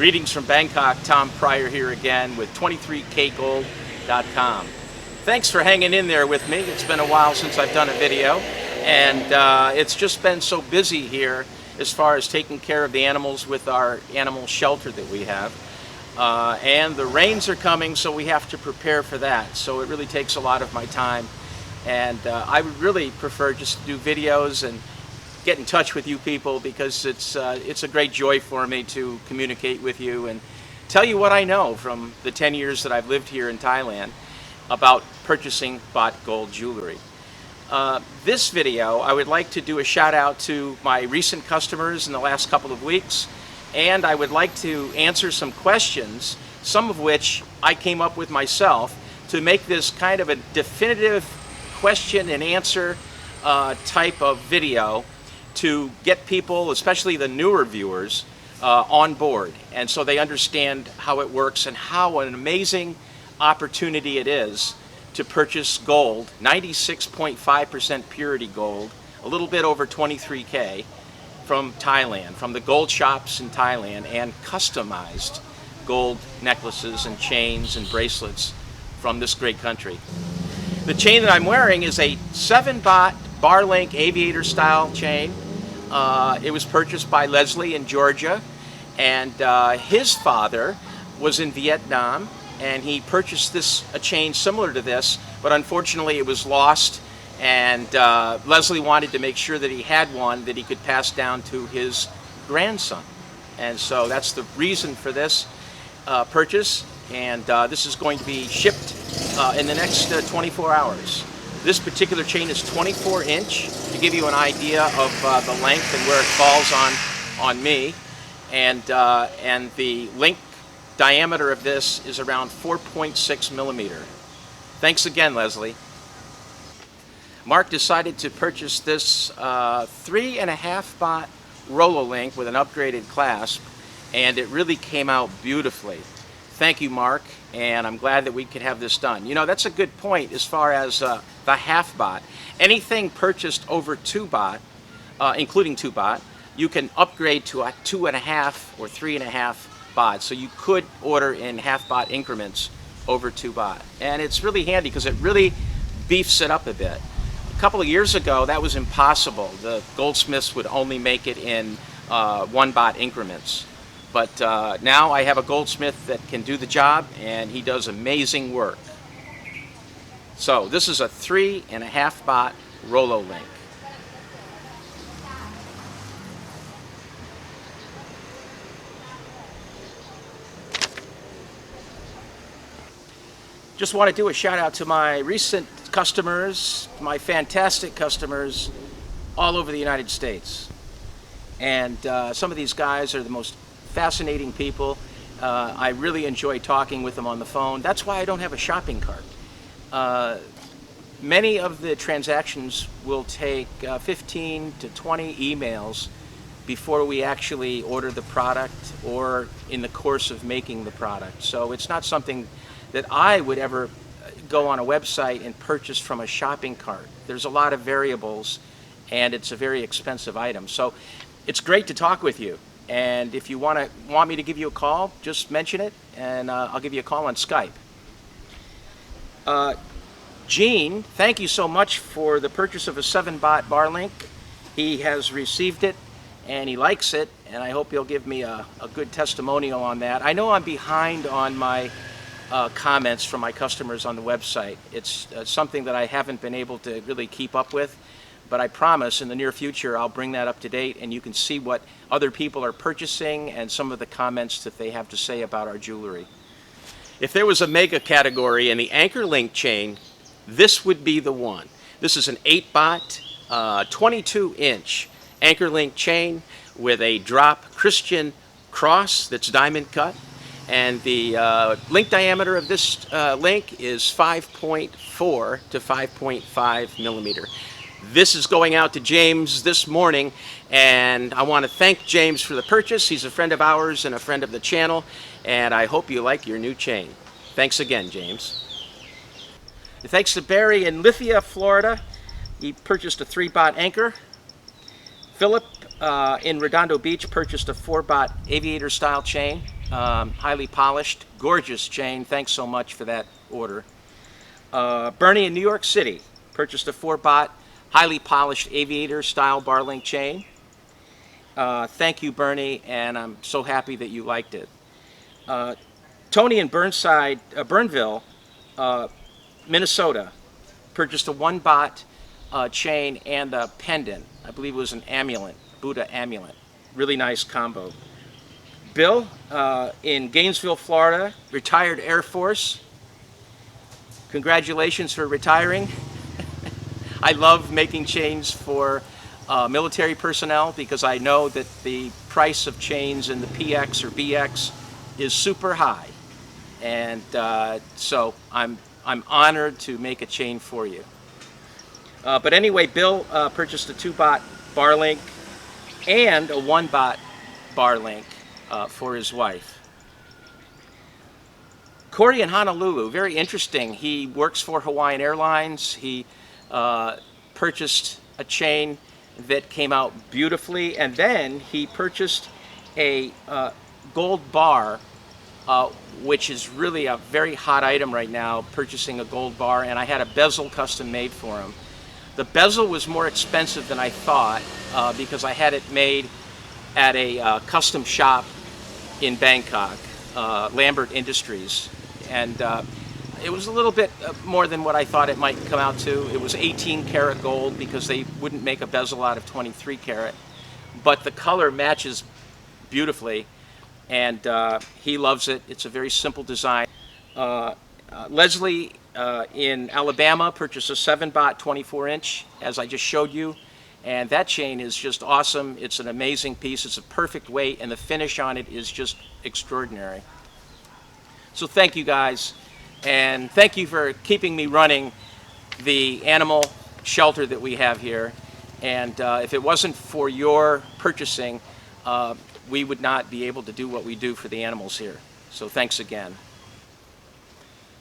Greetings from Bangkok. Tom Pryor here again with 23kgold.com. Thanks for hanging in there with me. It's been a while since I've done a video, and it's just been so busy here as far as taking care of the animals with our animal shelter that we have. And the rains are coming, so we have to prepare for that. So it really takes a lot of my time, and I would really prefer just to do videos and get in touch with you people, because it's a great joy for me to communicate with you and tell you what I know from the 10 years that I've lived here in Thailand about purchasing Baht gold jewelry. This video, I would like to do a shout out to my recent customers in the last couple of weeks, and I would like to answer some questions, some of which I came up with myself, to make this kind of a definitive question and answer type of video to get people, especially the newer viewers, on board, and so they understand how it works and how an amazing opportunity it is to purchase gold, 96.5% purity gold, a little bit over 23K, from Thailand, from the gold shops in Thailand, and customized gold necklaces and chains and bracelets from this great country. The chain that I'm wearing is a 7 baht bar link aviator style chain. It was purchased by Leslie in Georgia, and his father was in Vietnam, and he purchased a chain similar to this, but unfortunately it was lost, and Leslie wanted to make sure that he had one that he could pass down to his grandson. And so that's the reason for this purchase, and this is going to be shipped in the next 24 hours. This particular chain is 24 inch, to give you an idea of the length and where it falls on me, and the link diameter of this is around 4.6 millimeter. Thanks again, Leslie. Mark decided to purchase this 3.5 baht Rolo link with an upgraded clasp, and it really came out beautifully. Thank you, Mark, and I'm glad that we could have this done. You know, that's a good point as far as the half baht. Anything purchased over 2 baht, including 2 baht, you can upgrade to a 2.5 or 3.5 baht. So you could order in half baht increments over 2 baht. And it's really handy because it really beefs it up a bit. A couple of years ago, that was impossible. The goldsmiths would only make it in 1 baht increments. But now I have a goldsmith that can do the job, and he does amazing work. So this is a 3.5 baht Rolo link. Just want to do a shout out to my recent customers, my fantastic customers all over the United States. And some of these guys are the most fascinating people. I really enjoy talking with them on the phone. That's why I don't have a shopping cart. Many of the transactions will take 15 to 20 emails before we actually order the product or in the course of making the product. So it's not something that I would ever go on a website and purchase from a shopping cart. There's a lot of variables, and it's a very expensive item. So it's great to talk with you. And if you want me to give you a call, just mention it, and I'll give you a call on Skype. Gene, thank you so much for the purchase of a 7 baht bar link. He has received it, and he likes it, and I hope he'll give me a good testimonial on that. I know I'm behind on my comments from my customers on the website. It's something that I haven't been able to really keep up with. But I promise in the near future I'll bring that up to date, and you can see what other people are purchasing and some of the comments that they have to say about our jewelry. If there was a mega category in the anchor link chain, this would be the one. This is an 8 baht, 22 inch anchor link chain with a drop Christian cross that's diamond cut. And the link diameter of this link is 5.4 to 5.5 millimeter. This is going out to James this morning, and I want to thank James for the purchase. He's a friend of ours and a friend of the channel, and I hope you like your new chain. Thanks again, James. And thanks to Barry in Lithia, Florida. He purchased a 3 baht anchor. Philip in Redondo Beach purchased a 4 baht aviator style chain. highly polished, gorgeous chain. Thanks so much for that order. Bernie in New York City purchased a 4 baht, highly polished Aviator style bar link chain. Thank you, Bernie, and I'm so happy that you liked it. Tony in Burnville, Minnesota, purchased a 1 baht chain and a pendant. I believe it was an amulet, Buddha amulet. Really nice combo. Bill in Gainesville, Florida, retired Air Force. Congratulations for retiring. I love making chains for military personnel because I know that the price of chains in the PX or BX is super high. And so I'm honored to make a chain for you. But anyway, Bill purchased a 2 baht bar link and a 1 baht bar link for his wife. Corey in Honolulu, very interesting. He works for Hawaiian Airlines. He purchased a chain that came out beautifully, and then he purchased a gold bar, which is really a very hot item right now, purchasing a gold bar, and I had a bezel custom made for him. The bezel was more expensive than I thought because I had it made at a custom shop in Bangkok, Lambert Industries, and it was a little bit more than what I thought it might come out to. It was 18 karat gold because they wouldn't make a bezel out of 23 karat, but the color matches beautifully, and he loves it. It's a very simple design. Leslie in Alabama purchased a 7 baht 24-inch, as I just showed you, and that chain is just awesome. It's an amazing piece. It's a perfect weight, and the finish on it is just extraordinary. So thank you guys, and thank you for keeping me running the animal shelter that we have here. And if it wasn't for your purchasing, we would not be able to do what we do for the animals here. So thanks again.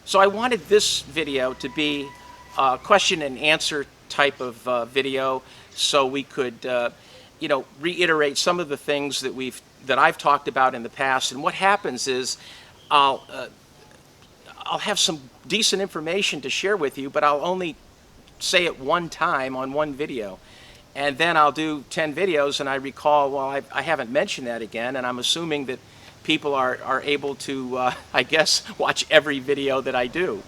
So I wanted this video to be a question and answer type of video, so we could, you know, reiterate some of the things that I've talked about in the past. And what happens is, I'll have some decent information to share with you, but I'll only say it one time on one video. And then I'll do 10 videos and I recall, well, I haven't mentioned that again, and I'm assuming that people are able to, I guess, watch every video that I do.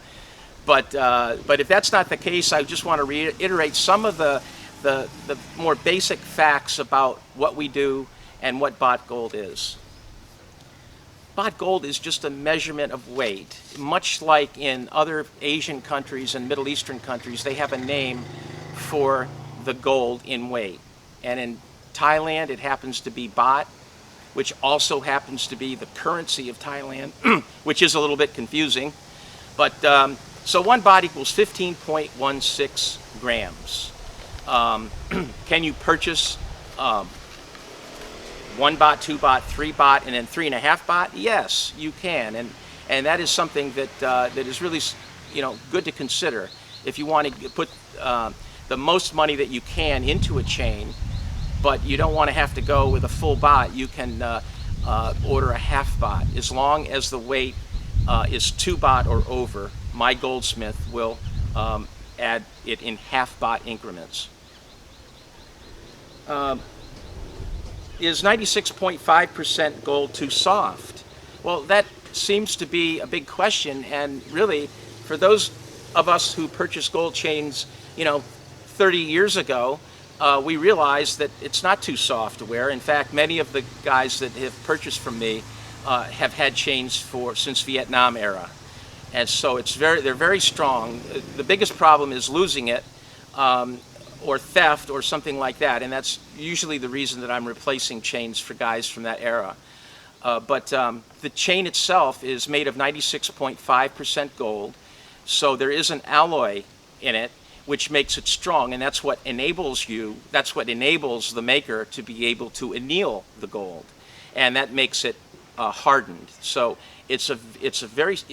But if that's not the case, I just want to reiterate some of the more basic facts about what we do and what baht gold is. Baht gold is just a measurement of weight. Much like in other Asian countries and Middle Eastern countries, they have a name for the gold in weight. And in Thailand, it happens to be baht, which also happens to be the currency of Thailand, which is a little bit confusing. But so 1 baht equals 15.16 grams. Can you purchase 1 baht, 2 baht, 3 baht, and then 3.5 baht? Yes, you can, and that is something that that is really, you know, good to consider. If you want to put the most money that you can into a chain, but you don't want to have to go with a full baht, you can order a half baht. As long as the weight is 2 baht or over, my goldsmith will add it in half baht increments. Is 96.5% gold too soft? Well, that seems to be a big question, and really, for those of us who purchased gold chains, you know, 30 years ago, we realized that it's not too soft to wear. In fact, many of the guys that have purchased from me have had chains since Vietnam era, and so they're very strong. The biggest problem is losing it, or theft or something like that, and that's usually the reason that I'm replacing chains for guys from that era. But the chain itself is made of 96.5% gold, so there is an alloy in it which makes it strong, and that's what enables the maker to be able to anneal the gold, and that makes it hardened. So it's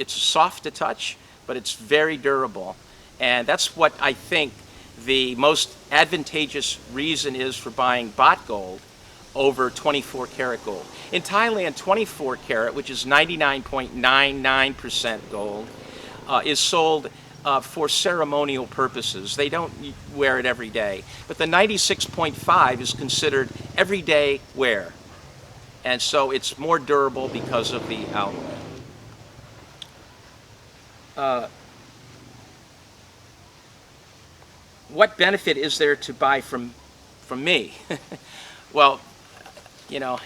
soft to touch, but it's very durable, and that's what I think the most advantageous reason is for buying baht gold over 24 karat gold. In Thailand, 24 karat, which is 99.99% gold, is sold for ceremonial purposes. They don't wear it every day. But the 96.5 is considered everyday wear. And so it's more durable because of the alloy. What benefit is there to buy from me? Well, you know,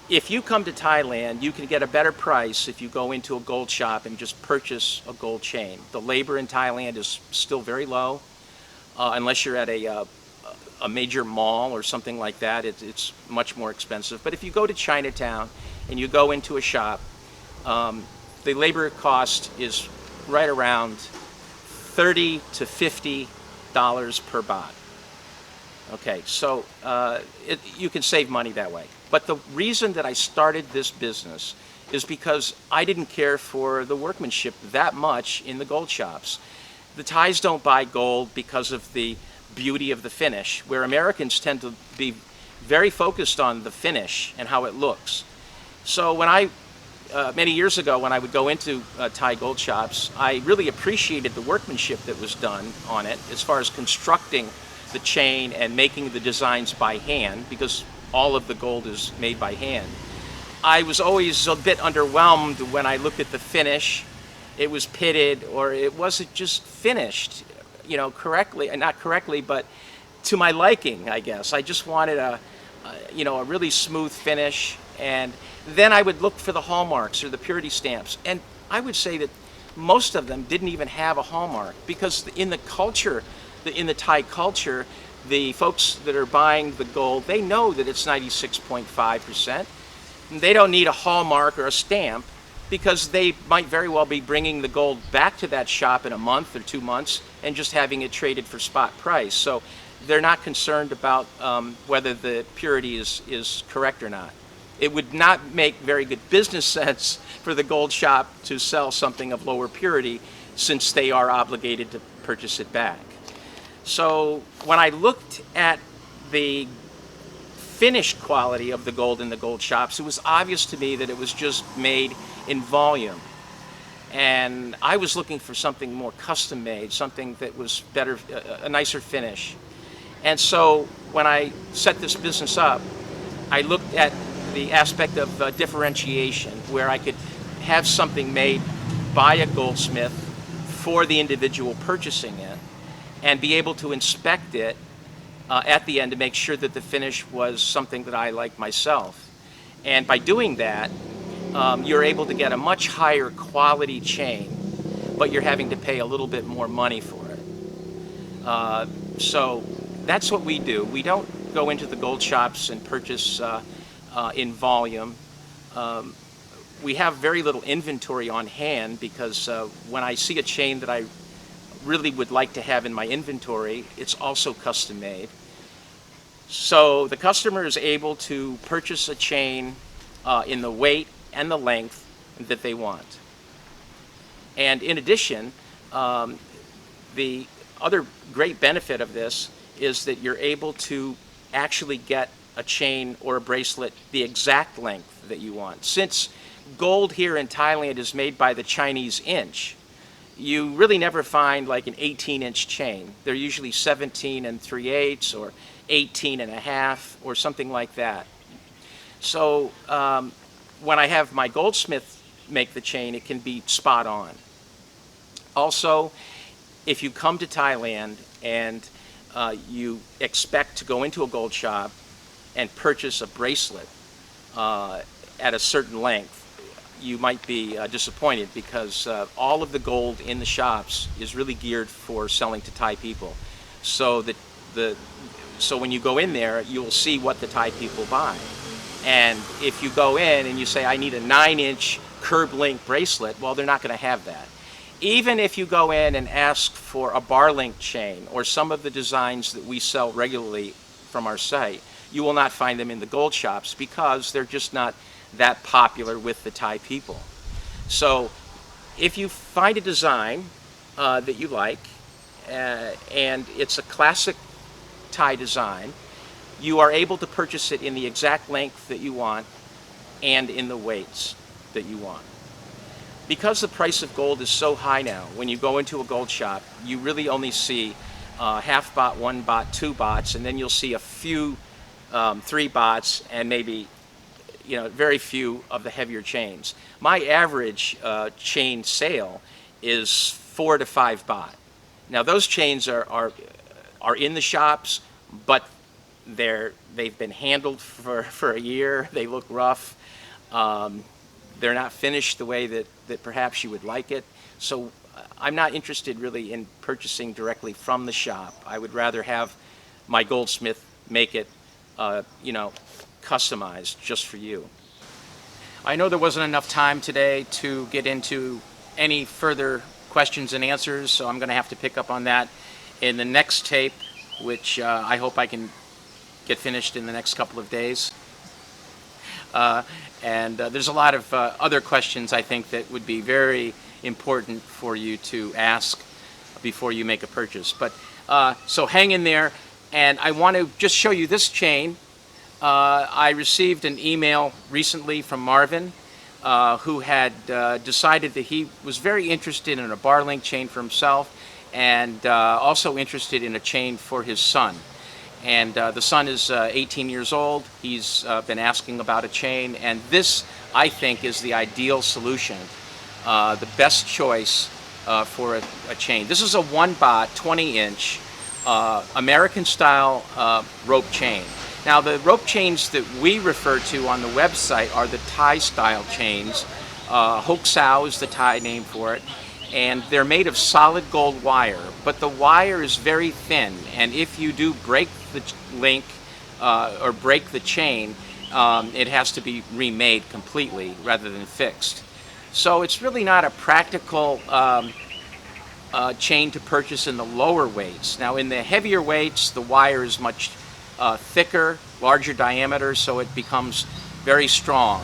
if you come to Thailand, you can get a better price if you go into a gold shop and just purchase a gold chain. The labor in Thailand is still very low, unless you're at a major mall or something like that. It's much more expensive. But if you go to Chinatown and you go into a shop, the labor cost is right around $30 to $50 per baht. Okay, so you can save money that way. But the reason that I started this business is because I didn't care for the workmanship that much in the gold shops. The Thais don't buy gold because of the beauty of the finish, where Americans tend to be very focused on the finish and how it looks. So when many years ago, when I would go into Thai gold shops, I really appreciated the workmanship that was done on it as far as constructing the chain and making the designs by hand, because all of the gold is made by hand. I was always a bit underwhelmed when I looked at the finish. It was pitted, or it wasn't just finished, correctly, not correctly, but to my liking, I guess. I just wanted a really smooth finish, and then I would look for the hallmarks or the purity stamps, and I would say that most of them didn't even have a hallmark, because in the culture, in the Thai culture, the folks that are buying the gold, they know that it's 96.5%. They don't need a hallmark or a stamp, because they might very well be bringing the gold back to that shop in a month or 2 months and just having it traded for spot price. So they're not concerned about whether the purity is correct or not. It would not make very good business sense for the gold shop to sell something of lower purity, since they are obligated to purchase it back. So when I looked at the finished quality of the gold in the gold shops, it was obvious to me that it was just made in volume. And I was looking for something more custom made, something that was better, a nicer finish. And so when I set this business up, I looked at the aspect of differentiation, where I could have something made by a goldsmith for the individual purchasing it, and be able to inspect it at the end to make sure that the finish was something that I liked myself. And by doing that, you're able to get a much higher quality chain, but you're having to pay a little bit more money for it. So that's what we do. We don't go into the gold shops and purchase in volume. We have very little inventory on hand, because when I see a chain that I really would like to have in my inventory, it's also custom made. So the customer is able to purchase a chain in the weight and the length that they want. And in addition, the other great benefit of this is that you're able to actually get a chain or a bracelet the exact length that you want. Since gold here in Thailand is made by the Chinese inch, you really never find like an 18-inch chain. They're usually 17 3/8 or 18 1/2 or something like that. So when I have my goldsmith make the chain, it can be spot on. Also, if you come to Thailand and you expect to go into a gold shop and purchase a bracelet at a certain length, you might be disappointed, because all of the gold in the shops is really geared for selling to Thai people. So so when you go in there, you'll see what the Thai people buy. And if you go in and you say, I need a 9-inch curb link bracelet, well, they're not going to have that. Even if you go in and ask for a bar link chain or some of the designs that we sell regularly from our site, you will not find them in the gold shops, because they're just not that popular with the Thai people. So if you find a design that you like, and it's a classic Thai design, you are able to purchase it in the exact length that you want and in the weights that you want. Because the price of gold is so high now, when you go into a gold shop, you really only see half baht, 1 baht, 2 bahts, and then you'll see a few 3 bahts and maybe very few of the heavier chains. My average chain sale is 4 to 5 baht. Now those chains are in the shops, but they've been handled for a year. They look rough. They're not finished the way that perhaps you would like it. So I'm not interested really in purchasing directly from the shop. I would rather have my goldsmith make it, customized just for you. I know there wasn't enough time today to get into any further questions and answers, so I'm going to have to pick up on that in the next tape, which I hope I can get finished in the next couple of days. And there's a lot of other questions I think that would be very important for you to ask before you make a purchase. But so hang in there, and I want to just show you this chain. I received an email recently from Marvin, who had decided that he was very interested in a bar link chain for himself, and also interested in a chain for his son. And the son is 18 years old. He's been asking about a chain, and this, I think, is the ideal solution, the best choice for a chain. This is a 1 baht, 20-inch American-style rope chain. Now, the rope chains that we refer to on the website are the Thai-style chains. Hok Sao is the Thai name for it. And they're made of solid gold wire, but the wire is very thin, and if you do break the link or break the chain, it has to be remade completely rather than fixed. So it's really not a practical chain to purchase in the lower weights. Now in the heavier weights, the wire is much thicker, larger diameter, so it becomes very strong.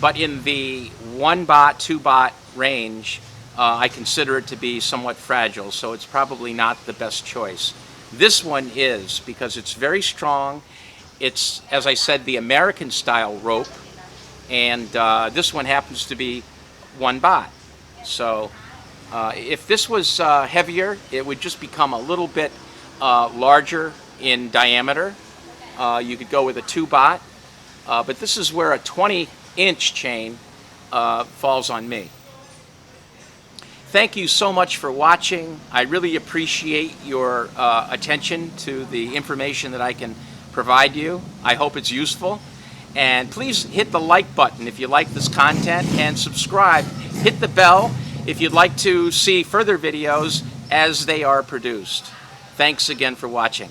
But in the 1 baht, 2 baht range, I consider it to be somewhat fragile, so it's probably not the best choice. This one is, because it's very strong. It's, as I said, the American style rope, and this one happens to be 1 baht. So if this was heavier, it would just become a little bit larger in diameter. You could go with a 2 baht, but this is where a 20-inch chain falls on me. Thank you so much for watching. I really appreciate your attention to the information that I can provide you. I hope it's useful. And please hit the like button if you like this content, and subscribe. Hit the bell if you'd like to see further videos as they are produced. Thanks again for watching.